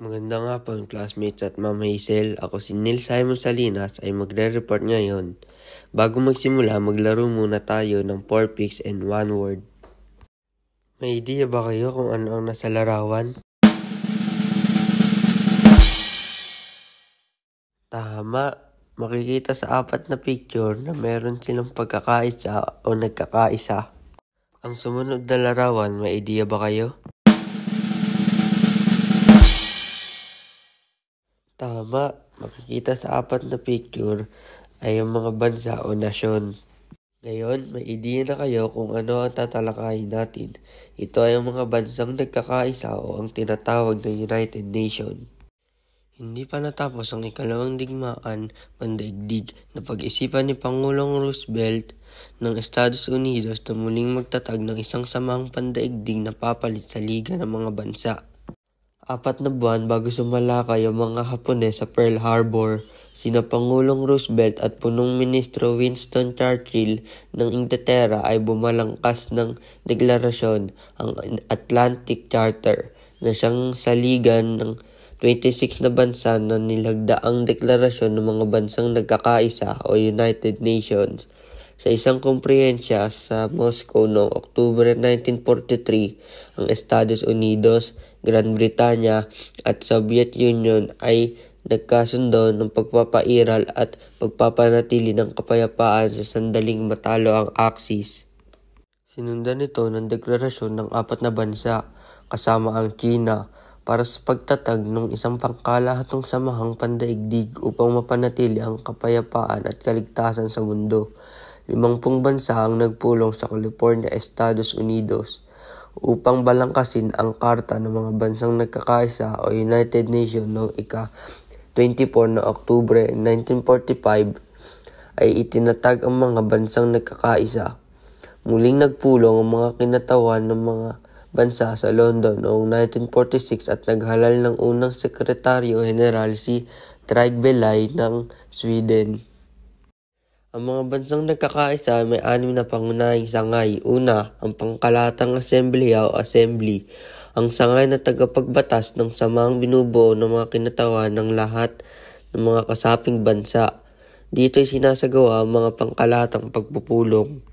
Magandang hapon, classmates at Ma'am Hazel. Ako si Neil Simon Salinas ay magre-report ngayon. Bago magsimula, maglaro muna tayo ng 4 picks and 1 word. May idea ba kayo kung ano ang nasa larawan? Tama! Makikita sa 4 na picture na meron silang pagkakaisa o nagkakaisa. Ang sumunod na larawan, may idea ba kayo? Tama, makikita sa 4 na picture ay ang mga bansa o nasyon. Ngayon, may idea na kayo kung ano ang tatalakayin natin. Ito ay ang mga bansang nagkakaisa o ang tinatawag na United Nations. Hindi pa natapos ang ikalawang digmaan pandaigdig na pag-isipan ni Pangulong Roosevelt ng Estados Unidos na muling magtatag ng isang samahang pandaigdig na papalit sa Liga ng mga Bansa. 4 na buwan bago sumalakay ang mga Hapones sa Pearl Harbor, sina Pangulong Roosevelt at punong ministro Winston Churchill ng Inglaterra ay bumalangkas ng deklarasyon, ang Atlantic Charter, na siyang saligan ng 26 na bansa na nilagdaang deklarasyon ng mga bansang nagkakaisa o United Nations. Sa isang komprehensya sa Moscow noong Oktubre 1943, ang Estados Unidos, Gran Britanya at Soviet Union ay nagkasundo ng pagpapairal at pagpapanatili ng kapayapaan sa sandaling matalo ang Axis. Sinundan ito ng deklarasyon ng 4 na bansa, kasama ang China, para sa pagtatag ng isang pangkalahatang samahang pandaigdig upang mapanatili ang kapayapaan at kaligtasan sa mundo. 50 bansa ang nagpulong sa California, Estados Unidos upang balangkasin ang Karta ng mga Bansang Nagkakaisa o United Nations noong ika-24 na Oktubre 1945 ay itinatag ang mga bansang nagkakaisa. Muling nagpulong ang mga kinatawan ng mga bansa sa London noong 1946 at naghalal ng unang sekretaryo general si Trygve ng Sweden. Ang mga bansang nagkakaisa ay may 6 na pangunahing sangay. Una, ang Pangkalatang Asembleya o Assembly, ang sangay na tagapagbatas ng samahang binubuo ng mga kinatawan ng lahat ng mga kasaping bansa. Dito ay sinasagawa ang mga pangkalatang pagpupulong.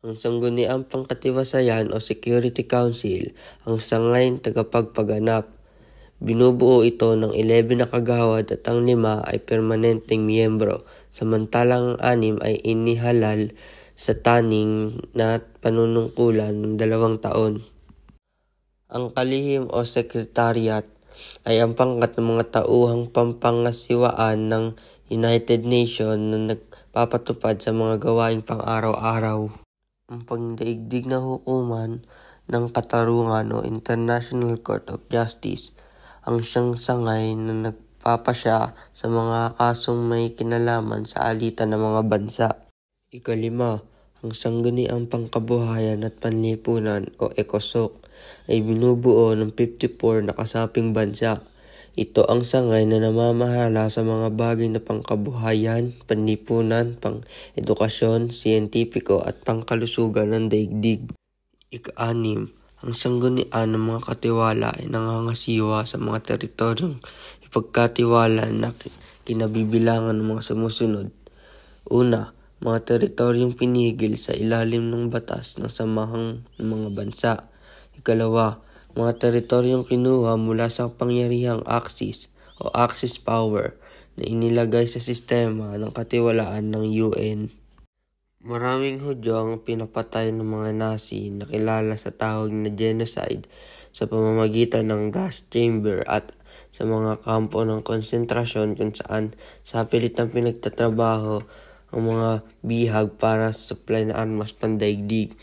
Ang Sangguniang Pangkatiwasayan o Security Council, ang sangay ng tagapagpaganap. Binubuo ito ng 11 na kagawad at ang 5 ay permanenteng miyembro, samantalang ang 6 ay inihalal sa taning na panunungkulan ng 2 taon. Ang kalihim o sekretariat ay ang pangkat ng mga tauhang pampangasiwaan ng United Nations na nagpapatupad sa mga gawaing pang-araw-araw. Ang pandaigdig na hukuman ng katarungan o International Court of Justice, ang siyang sangay na nagpapasya sa mga kasong may kinalaman sa alitan ng mga bansa. 5, ang Sangguniang Pangkabuhayan at Panlipunan o ECOSOC ay binubuo ng 54 na kasaping bansa. Ito ang sangay na namamahala sa mga bagay na pangkabuhayan, panlipunan, pang-edukasyon, siyentipiko at pangkalusugan ng daigdig. 6, ang sanggunian ng mga katiwala ay nangangasiwa sa mga teritoryong ipagkatiwala na kinabibilangan ng mga sumusunod. Una, mga teritoryong pinigil sa ilalim ng batas ng samahang ng mga bansa. 2, mga teritoryong kinuha mula sa pangyarihang Axis o Axis power na inilagay sa sistema ng katiwalaan ng UN. Maraming Hudyo ang pinapatay ng mga Nazi na kilala sa tawag na genocide sa pamamagitan ng gas chamber at sa mga kampo ng konsentrasyon kung saan sa pilitang pinagtatrabaho ang mga bihag para sa supply na armas pandaigdig.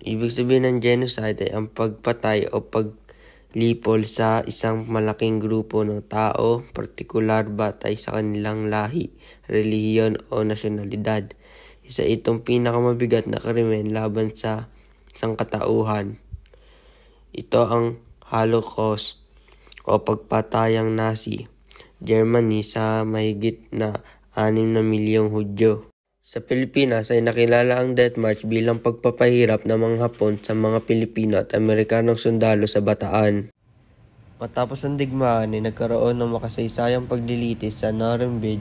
Ibig sabihin ng genocide ay ang pagpatay o paglipol sa isang malaking grupo ng tao, partikular batay sa kanilang lahi, relihiyon o nasyonalidad. Isa itong pinakamabigat na krimen laban sa sangkatauhan. Ito ang Holocaust o pagpatayang Nazi, Germany sa mahigit na 6 na milyong Hudyo. Sa Pilipinas ay nakilala ang Death March bilang pagpapahirap ng mga Hapon sa mga Pilipino at Amerikanong sundalo sa Bataan. Matapos ang digmaan ay nagkaroon ng makasaysayang paglilitis sa Nuremberg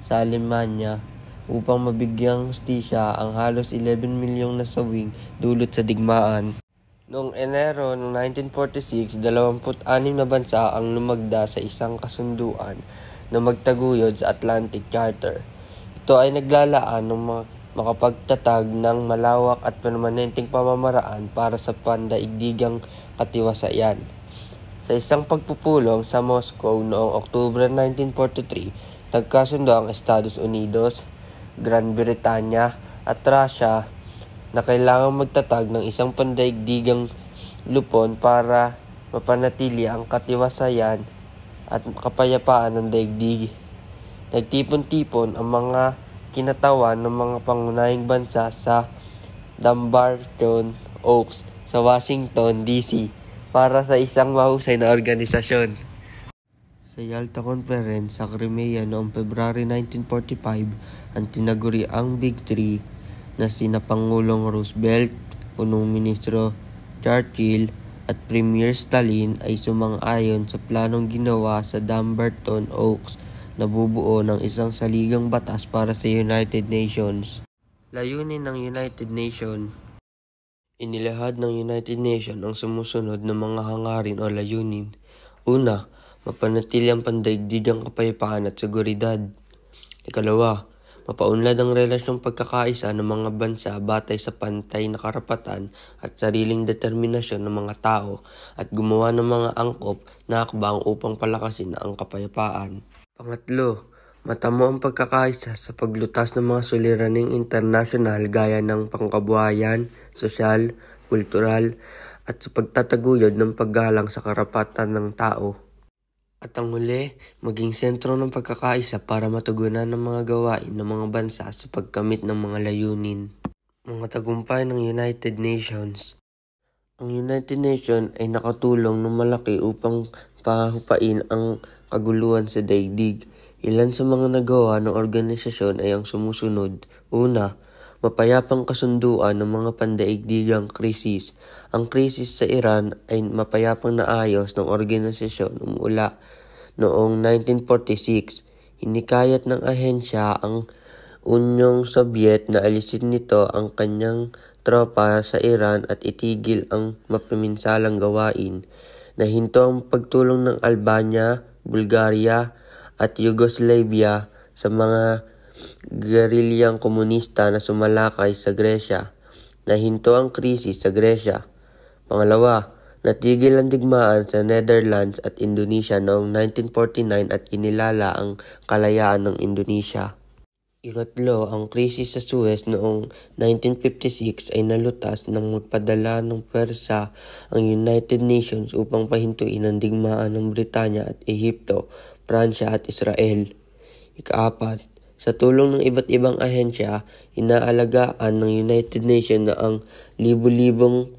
sa Alemanya upang mabigyang hustisya ang halos 11 milyong nasawing dulot sa digmaan. Noong Enero ng 1946, 26 na bansa ang lumagda sa isang kasunduan na magtaguyod sa Atlantic Charter. Ito ay naglalaan ng makapagtatag ng malawak at permanenteng pamamaraan para sa pandaigdigang katiwasayan. Sa isang pagpupulong sa Moscow noong Oktubre 1943, nagkasundo ang Estados Unidos, Gran Britanya at Russia na kailangang magtatag ng isang pandaigdigang lupon para mapanatili ang katiwasayan at kapayapaan ng daigdig. Nagtipon-tipon ang mga kinatawan ng mga pangunahing bansa sa Dumbarton Oaks sa Washington, D.C. para sa isang mahusay na organisasyon. Sa Yalta Conference sa Crimea noong February 1945, ang tinaguriang Big Three na sina Pangulong Roosevelt, Punong Ministro Churchill at Premier Stalin ay sumang-ayon sa planong ginawa sa Dumbarton Oaks na bubuo ng isang saligang batas para sa United Nations. Layunin ng United Nations. Inilahad ng United Nations ang sumusunod na mga hangarin o layunin. Una, mapanatili ang pandaigdigang kapayapaan at seguridad. Ikalawa, mapaunlad ang relasyong pagkakaisa ng mga bansa batay sa pantay na karapatan at sariling determinasyon ng mga tao at gumawa ng mga angkop na hakbang upang palakasin ang kapayapaan. Pangatlo, matamo ang pagkakaisa sa paglutas ng mga suliraning internasyonal gaya ng pangkabuhayan, sosyal, kultural, at sa pagtataguyod ng paggalang sa karapatan ng tao. At ang huli, maging sentro ng pagkakaisa para matugunan ng mga gawain ng mga bansa sa pagkamit ng mga layunin. Mga tagumpay ng United Nations. Ang United Nations ay nakatulong ng malaki upang pahupain ang kaguluhan sa daigdig. Ilan sa mga nagawa ng organisasyon ay ang sumusunod. Una, mapayapang kasunduan ng mga pandaigdigang krisis. Ang krisis sa Iran ay mapayapang naayos ng organisasyon mula noong 1946. Hinikayat ng ahensya ang Unyong Soviet na alisin nito ang kanyang tropa sa Iran at itigil ang mapaminsalang gawain. Nahinto ang pagtulong ng Albania, Bulgaria at Yugoslavia sa mga gerilyang komunista na sumalakay sa Gresya. Nahinto ang krisis sa Gresya. Pangalawa, natigil ang digmaan sa Netherlands at Indonesia noong 1949 at kinilala ang kalayaan ng Indonesia. Ikatlo, ang krisis sa Suez noong 1956 ay nalutas nang magpadala ng pwersa ang United Nations upang pahintuin ang digmaan ng Britanya at Ehipto, Pransya at Israel. Ikaapat, sa tulong ng iba't ibang ahensya, inaalagaan ng United Nations na ang libu-libong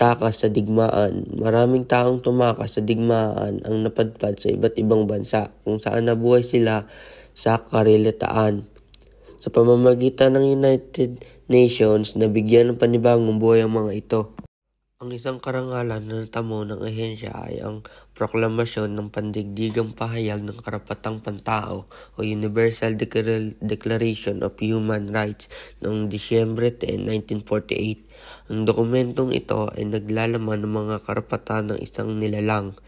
takas sa digmaan. Maraming taong tumakas sa digmaan ang napadpad sa iba't ibang bansa kung saan nabuhay sila sa karilitaan. Sa pamamagitan ng United Nations, nabigyan ng panibagong buhay ang mga ito. Ang isang karangalan na natamo ng ahensya ay ang Proklamasyon ng Pandaigdigang Pahayag ng Karapatang Pantao o Universal Declaration of Human Rights noong Disyembre 10, 1948. Ang dokumentong ito ay naglalaman ng mga karapatan ng isang nilalang.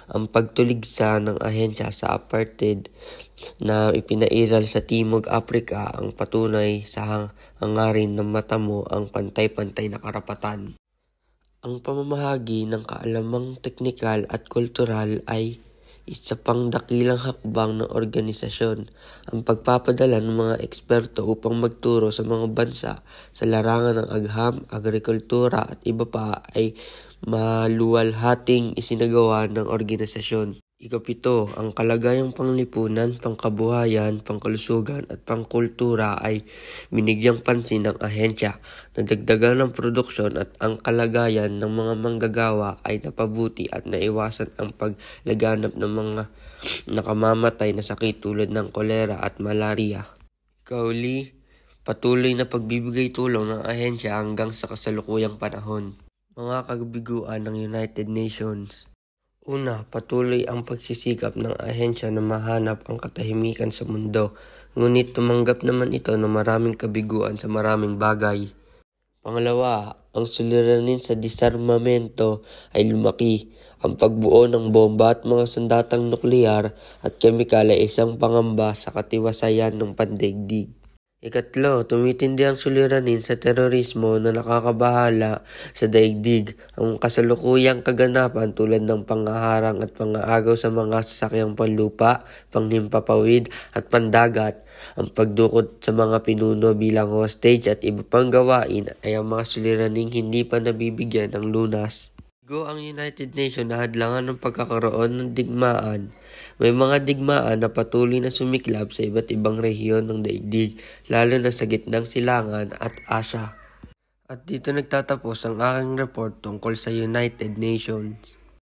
Ang pagtuligsa ng ahensya sa apartheid na ipinairal sa Timog Afrika ang patunay sa hangarin na matamo ang pantay-pantay na karapatan. Ang pamamahagi ng kaalamang teknikal at kultural ay isa pang dakilang hakbang ng organisasyon. Ang pagpapadala ng mga eksperto upang magturo sa mga bansa sa larangan ng agham, agrikultura at iba pa ay maluwalhating isinagawa ng organisasyon. Ikapito, ang kalagayang panglipunan, pangkabuhayan, pangkalusugan at pangkultura ay binigyang pansin ng ahensya. Nadagdagan ng produksyon at ang kalagayan ng mga manggagawa ay napabuti at naiwasan ang paglaganap ng mga nakamamatay na sakit tulad ng kolera at malaria. Ikauli, patuloy na pagbibigay tulong ng ahensya hanggang sa kasalukuyang panahon. Mga kabiguan ng United Nations. Una, patuloy ang pagsisikap ng ahensya na mahanap ang katahimikan sa mundo, ngunit tumanggap naman ito ng maraming kabiguan sa maraming bagay. Pangalawa, ang suliranin sa disarmamento ay lumaki. Ang pagbuo ng bomba at mga sandatang nukleyar at kemikal ay isang pangamba sa katiwasayan ng pandaigdig. Ikatlo, tumitindi ang suliranin sa terorismo na nakakabahala sa daigdig. Ang kasalukuyang kaganapan tulad ng pangaharang at pangaagaw sa mga sasakyang panlupa, panghimpapawid at pandagat, ang pagdukot sa mga pinuno bilang hostage at iba pang gawain ay ang mga suliraning hindi pa nabibigyan ng lunas. Ang United Nations na hadlangan ng pagkakaroon ng digmaan. May mga digmaan na patuloy na sumiklab sa iba't ibang rehiyon ng daigdig, lalo na sa gitnang silangan at Asya. At dito nagtatapos ang aking report tungkol sa United Nations.